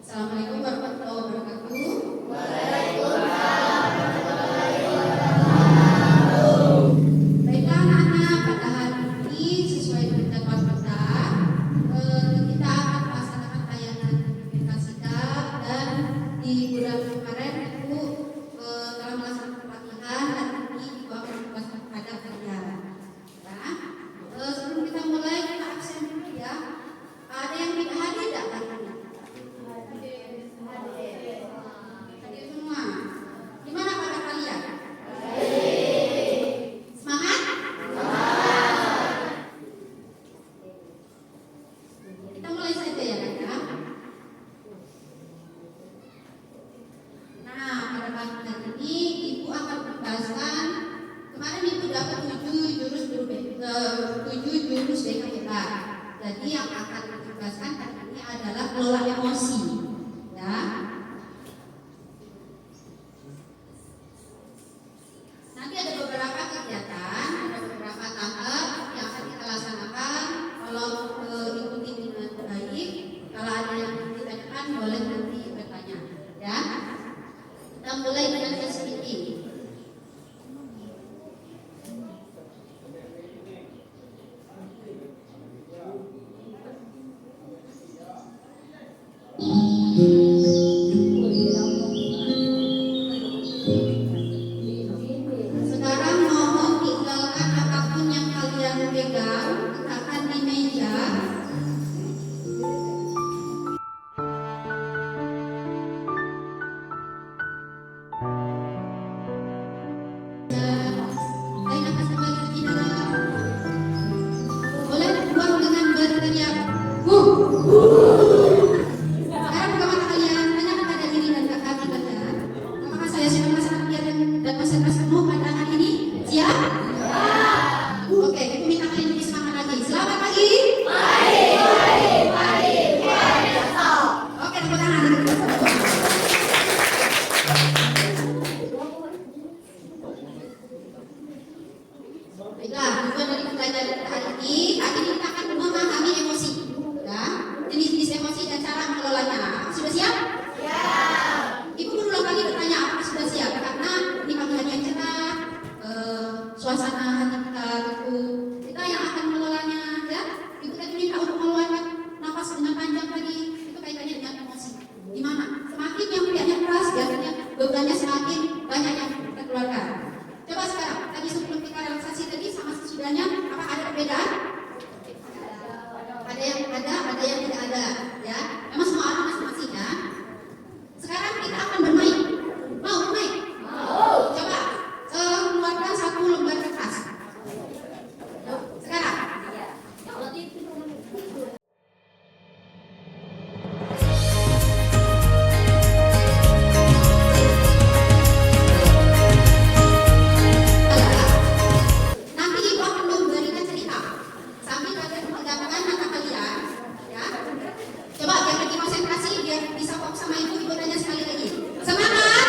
Assalamualaikum warahmatullahi wabarakatuh. Baiklah anak-anak, pada hari ini sesuai dengan jadwal kita, kita akan melaksanakan tayangan implementasikan, dan di bulan kemarin itu telah melaksanakan pelatihan, dan ini juga akan membahas terhadap kalian. Nah, sebelum kita mulai, kita absen dulu ya. Ada yang tidak hadir tidak hari ini? Hadir semua. Gimana pada kalian? Semangat? Kita mulai saja ya kan ya. Nah, pada pagi hari ini Ibu akan membahaskan, kemarin Ibu dapat 7 jurus BKIK. Jadi yang akan dibahaskan hari ini adalah kelola emosi, ya. Nanti ada beberapa kegiatan, ada beberapa tahap yang akan kita laksanakan. Kalau ikuti dengan baik, kalau ada yang ditanyakan boleh nanti bertanya, ya. Kita mulai dengan sesi ini. Sekarang mohon tinggalkan apapun yang kalian pegang, letakkan di meja. Tarik nafas kembali di dalam. Boleh buang dengan berteriak. Sekarang buka mata kalian, tanya kepada diri dan kaki kalian. Apakah saya sudah melaksanakan kegiatan dan konsentrasi penuh pada hari ini? Siap? Oke, Ibu minta kalian lebih semangat lagi. Selamat pagi. Oke, tepuk tangan. Baiklah, tujuan dari pembelajaran kita hari ini kita akan memahami emosi, ya, jenis-jenis emosi dan cara mengelolanya. Sudah siap? Ibu berulang kali bertanya apakah sudah siap, karena ini pagi hari yang cerah, suasana hati kita itu kita yang akan mengelolanya, ya. Ibu tadi minta untuk mengeluarkan nafas dengan panjang tadi, itu kaitannya dengan emosi. Gimana? Semakin yang pilihannya keras, biasanya bebannya semakin banyak yang kita keluarkan. Coba sekarang, tadi sebelum kita relaksasi tadi sama sesudahnya, apa ada perbedaan? Ada yang tidak ada, ya. Memang semua orang masing-masing, ya. Sekarang kita akan bermain. Mau bermain? Coba keluarkan 1 lembar kertas. Sekarang. Nanti Ibu akan memberikan cerita sambil kalian memegangkan mata kalian, ya. Coba biar lagi konsentrasi, biar bisa fokus sama Ibu. Ibu tanya sekali lagi. Semangat?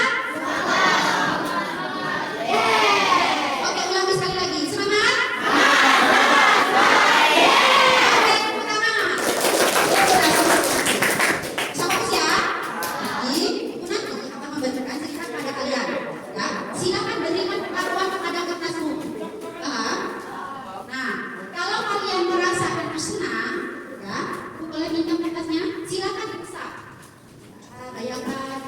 Oke, ulangi sekali lagi. Semangat? Oke, tepuk tangan. Bisa fokus ya. Jadi, Ibu nanti akan membacakan cerita kepada kalian, ya. Silakan berikan pengakuan kepada kertasmu. Nah, kalau kalian merasa senang, ya, Ibu boleh minta kertasnya. Silakan dipesak. Bayangkan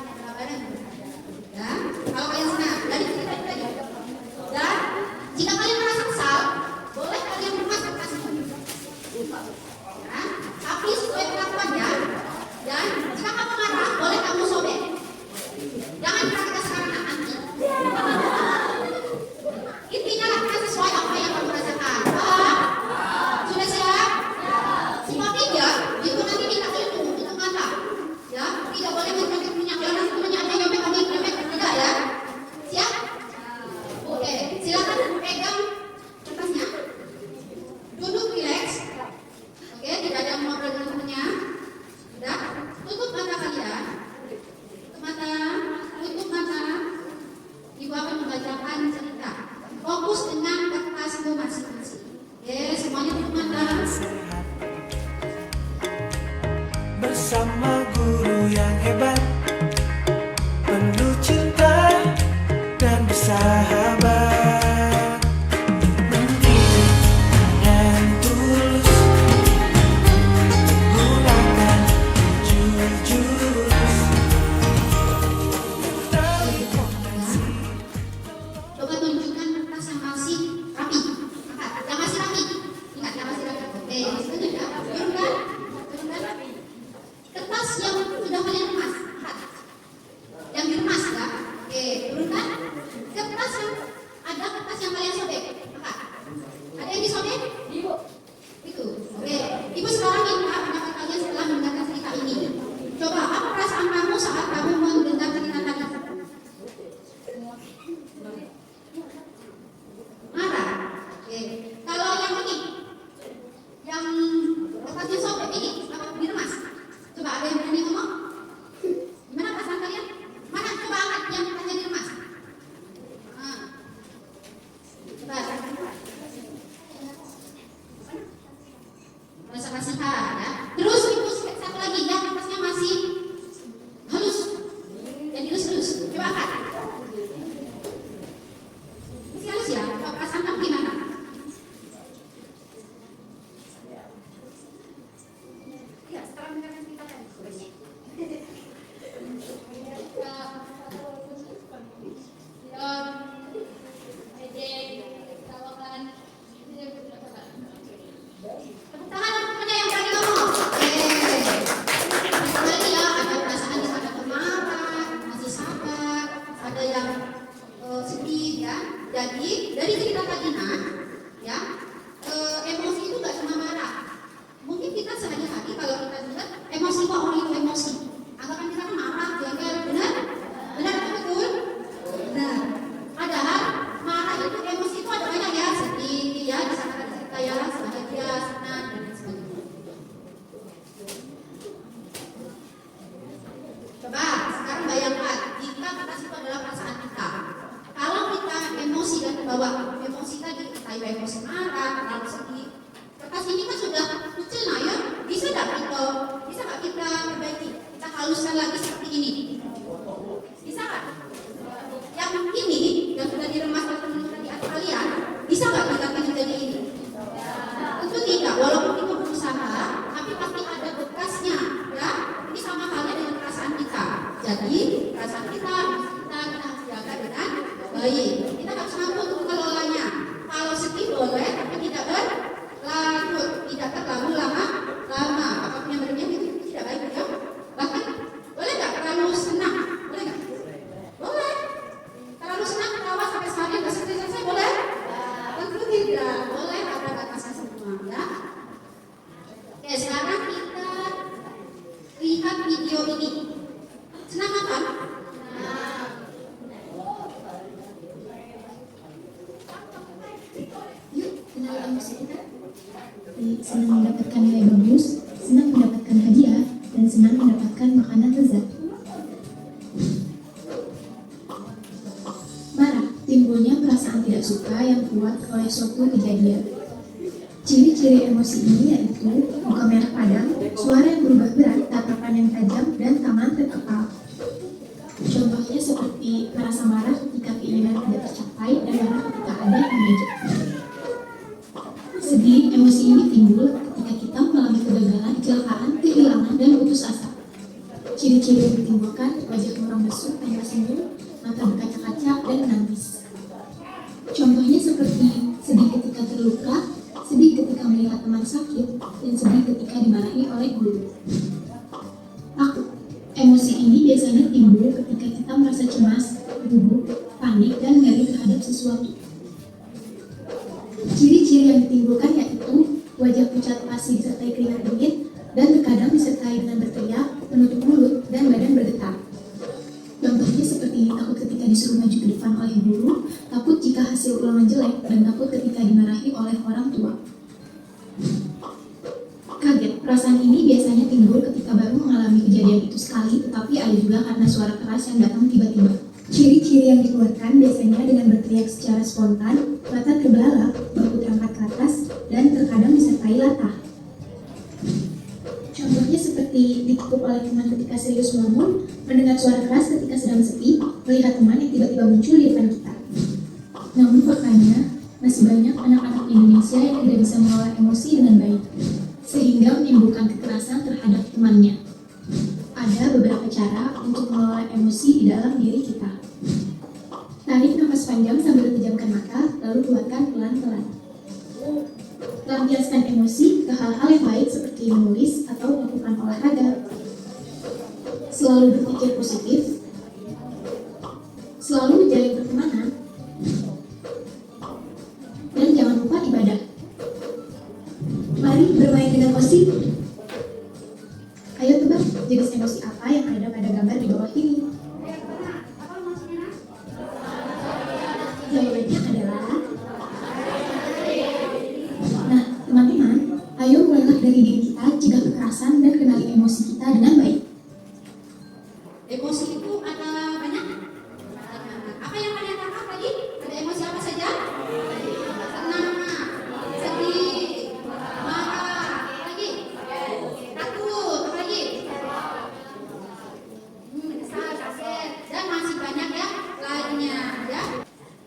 sudah kalian remas? Yang diremas ya? Oke, turunkan. Kertas yang ada kertas yang kalian sobek. Angkat. Ada yang disobek? Ibu. Itu. Oke. Ibu sekarang minta pendapat kalian setelah mendengarkan cerita ini. Coba apa perasaan kamu saat kamu mendengar cerita tadi? Marah. Oke. Kalau yang ini, yang kertasnya sobek ini, apa diremas? Coba ada yang berani ngomong? Gimana perasaan kalian? Mana coba angkat yang kertasnya diremas? Coba. Rasa kasihan ya. Terus ibu satu lagi yang kertasnya masih halus. Jadi halus. Coba angkat. Masih halus ya? Coba perasaan kamu gimana? Ya, setelah mendengarkan cerita tadi. Tepuk tangan mana yang berani ngomong? Lagi ya, ada perasaan di sana marah, masih sabar, ada yang sedih ya. Jadi dari cerita tadi ya, emosi itu nggak cuma marah. Mungkin kita sehari-hari kalau kita lihat emosi kok orang itu emosi. Anggapan kita kan marah, jengkel, benar? Benar atau betul? Benar. Padahal marah itu emosi itu ada banyak ya, sedih ya, di sana ada cerita ya, bahagia, senang dan lain sebagainya. Coba sekarang bayangkan jika kertas itu adalah perasaan kita. Kalau kita emosi dan terbawa emosi tadi, entah itu emosi marah, terlalu sedih, kertas ini kan sudah kecil ya, bisa nggak kita perbaiki, kita haluskan lagi seperti ini, bisa nggak? Yang ini yang sudah diremas oleh teman-teman di atas kalian, bisa nggak kita menjadi ini? Tentu tidak, walaupun kita berusaha, tapi pasti ada bekasnya, ya. Ini sama halnya dengan perasaan kita. Jadi perasaan kita harus jaga dengan baik. Kita nggak bisa mampu untuk mengelolanya. Kalau sedih boleh, tapi tidak berlarut, tidak terlalu lama. Apapun yang berlebihan itu tidak baik ya. Bahkan boleh nggak terlalu senang? Boleh nggak? Boleh. Terlalu senang ketawa sampai seharian nggak selesai boleh? Tentu tidak. Boleh, ada batasnya semua ya. Oke, sekarang kita lihat video ini. Senang apa? Yuk, kenal emosi kita. Senang mendapatkan nilai bagus, senang mendapatkan hadiah, dan senang mendapatkan makanan lezat. Marah, timbulnya perasaan tidak suka yang kuat oleh suatu kejadian. Ciri-ciri emosi ini yaitu muka merah padam, suara yang berubah berat, tatapan yang tajam, dan tangan terkepal. Contohnya seperti merasa marah ketika keinginan tidak tercapai dan marah ketika ada yang mengejek. Sedih, emosi ini timbul ketika kita mengalami kegagalan, kecelakaan, kehilangan, dan putus asa. Ciri-ciri yang ditimbulkan wajah muram lesu, tanpa senyum, mata berkaca-kaca, dan menangis. Contohnya seperti sedih ketika terluka, sedih ketika melihat teman sakit, dan sedih ketika dimarahi oleh guru. Takut. Emosi ini biasanya timbul ketika kita merasa cemas, gugup, panik, dan ngeri terhadap sesuatu. Ciri-ciri yang ditimbulkan yaitu wajah pucat pasi disertai keringat dingin, dan terkadang disertai dengan berteriak, menutup mulut, dan badan bergetar. Contohnya seperti takut ketika disuruh maju ke depan oleh guru, takut jika hasil ulangan jelek, dan takut ketika dimarahi oleh orang tua. Kaget. Perasaan ini biasanya timbul ketika baru mengalami kejadian itu sekali, tetapi ada juga karena suara keras yang datang tiba-tiba. Ciri-ciri yang dikeluarkan biasanya dengan berteriak secara spontan, mata terbelalak, bahu terangkat ke atas, dan terkadang disertai latah. Contohnya seperti ditikuk oleh teman ketika serius ngomong, mendengar suara keras ketika sedang sepi, melihat teman yang tiba-tiba muncul di depan kita. Namun faktanya, masih banyak anak-anak Indonesia yang tidak bisa mengelola emosi dengan baik, sehingga menimbulkan kekerasan terhadap temannya. Ada beberapa cara untuk mengelola emosi di dalam diri kita. Tarik nafas panjang sambil pejamkan mata, lalu keluarkan pelan-pelan. Lampiaskan emosi ke hal-hal yang baik seperti menulis atau melakukan olahraga. selalu berpikir positif, selalu menjalin pertemanan, dan jangan lupa ibadah. Mari bermain dengan emosi. Ayo tebak jenis emosi apa yang ada pada gambar di bawah ini. Jawabannya adalah, nah teman-teman, ayo mulailah dari diri kita, cegah kekerasan dan kenali emosi kita dengan baik. Emosi itu ada banyak. Apa yang kalian tangkap tadi? Ada emosi apa saja? Senang, sedih, marah, lagi takut, apa lagi? Kesal, kaget, dan masih banyak ya lainnya ya.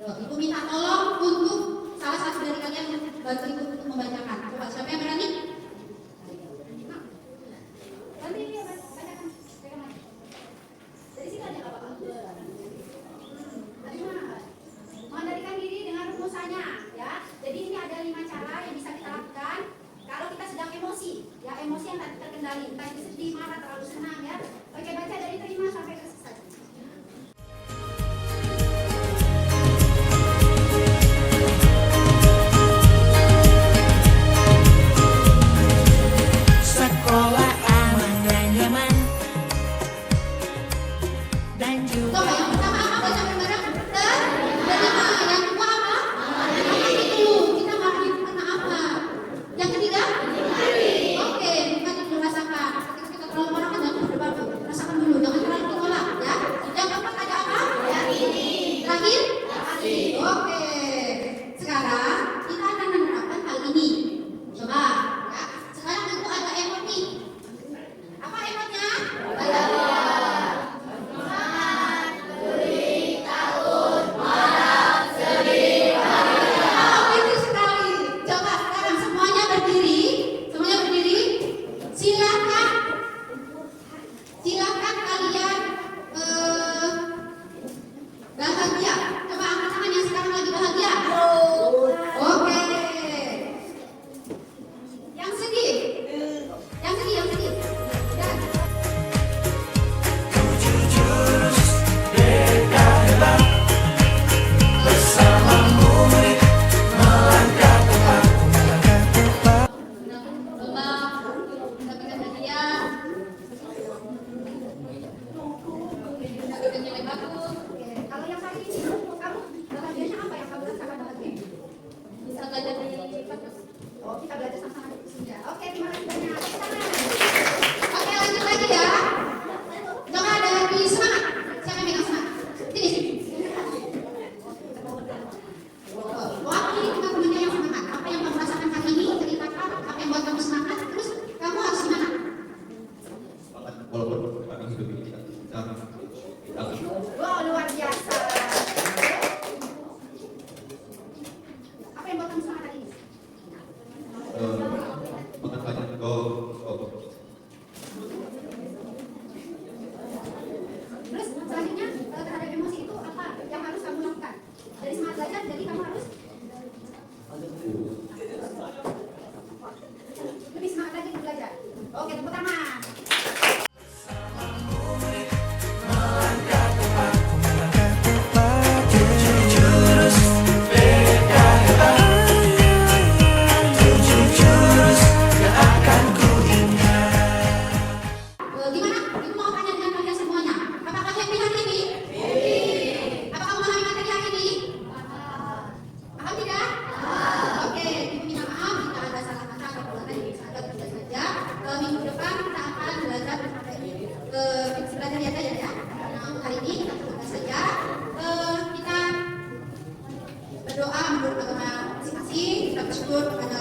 Ibu minta tolong untuk salah satu dari kalian bantu ibu untuk membacakan. Coba siapa yang berani? Nanti dia bacakan. Dari sini aja nggak apa-apa. Dari mana? Mengendalikan diri dengan rumusannya, ya. Jadi ini ada 5 cara yang bisa kita lakukan kalau kita sedang emosi, ya emosi yang tak terkendali, entah itu sedih, marah, terlalu senang, ya. Oke, baca dari terima sampai ke selesai. Sekolah aman dan nyaman dan juga Coba yang pertama apa baca bareng-bareng? Terima. Yang kedua apa? Itu kita mari karena apa? Yang ketiga? Oke, bukan dulu rasakan. Ketika kita terlalu marah kan jangan berdebat, rasakan dulu, jangan terlalu ditolak, ya. Yang keempat ada apa? Terakhir? Oke. Sekarang kita akan menerapkan hal ini. Coba, ya. Sekarang itu ada emot nih. Apa emotnya? Pintar sekali. Coba sekarang semuanya berdiri. Semuanya berdiri. Silakan. Silakan kalian bahagia. Coba angkat tangan yang sekarang lagi bahagia. Oke. Yang sedih. Yang sedih, yang sedih. Dan coba mendapatkan hadiah. Mendapatkan nilai bagus. Oke. Kalau yang hari ini kamu bahagianya apa yang kamu rasakan bahagia? Bisa belajar dari podcast. Oh, kita belajar sama-sama di sini. Oke, terima kasih banyak. Tangan. Oke, lanjut lagi ya. Coba ada lagi semangat. Siapa yang megang semangat? Sini, sini. Wakili kita punya yang semangat. Apa yang kamu rasakan hari ini? Ceritakan apa yang buat kamu semangat. Terus kamu harus gimana? Walaupun kami hidup ini kita Wow, luar biasa. Apa yang buat kamu semangat hari ini? makan banyak Terus selanjutnya terhadap emosi itu apa yang harus kamu lakukan? Dari semangat belajar, jadi kamu harus lebih semangat lagi untuk belajar. Oke, tepuk tangan. Gimana? Ibu mau tanya dengan kalian semuanya. Apakah happy hari ini? Apakah memahami materi hari ini? Paham tidak? Oke, ibu minta maaf jika ada salah kata atau perbuatan yang bisa agak tidak saja. Minggu depan kita akan belajar belajar ya ya. Nah, hari ini kita coba saja. Kita berdoa menurut agama masing-masing. Kita bersyukur kepada